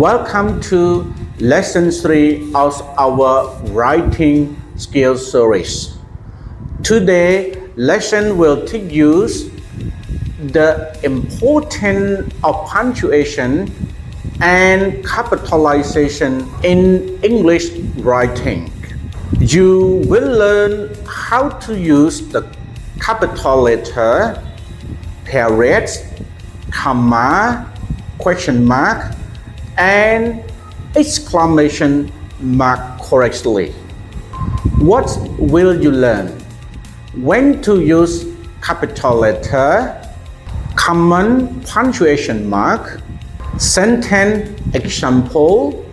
Welcome to Lesson 3 of our Writing Skills series. Today, lesson will teach you the importance of punctuation and capitalization in English writing. You will learn how to use the capital letter, period, comma, question mark, and exclamation mark correctly. What will you learn? When to use capital letter, common punctuation mark, sentence example,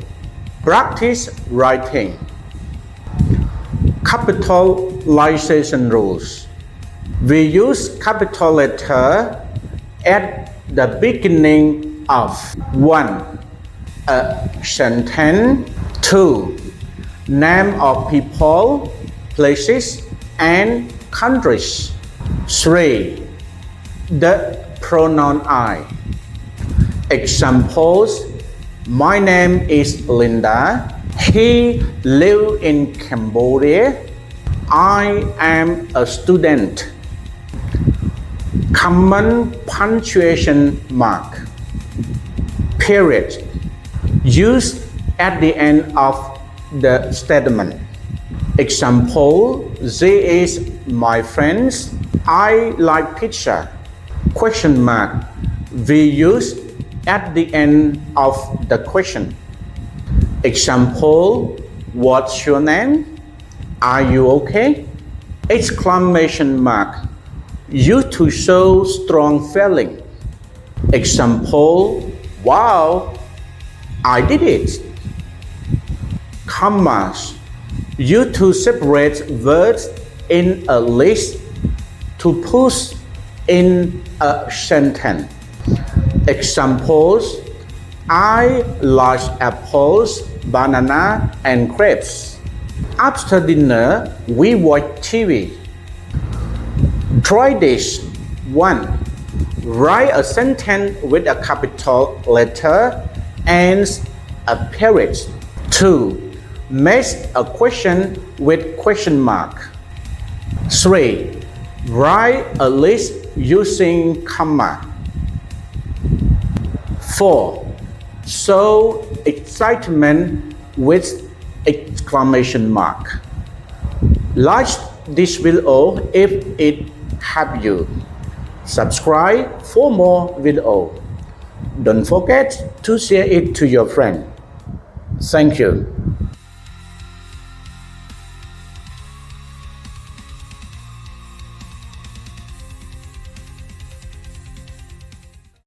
practice writing. Capitalization rules. We use capital letter at the beginning of 1. A sentence. 2. Name of people, places, and countries. 3. The pronoun I. Examples: my name is Linda. He lives in Cambodia. I am a student. Common punctuation mark. Period. Used at the end of the statement. Example: they is my friends. I like pizza. Question mark. We use at the end of the question. Example: what's your name? Are you okay? Exclamation mark. Used to show strong feeling. Example: wow, I did it. Commas. Used to separate words in a list to put in a sentence. Examples: I like apples, banana, and grapes. After dinner, we watch TV. Try this. 1. Write a sentence with a capital letter and a period. 2. Make a question with question mark. 3. Write a list using comma. 4. Show excitement with exclamation mark. Like this video if it helped you. Subscribe for more videos. Don't forget to share it to your friend. Thank you.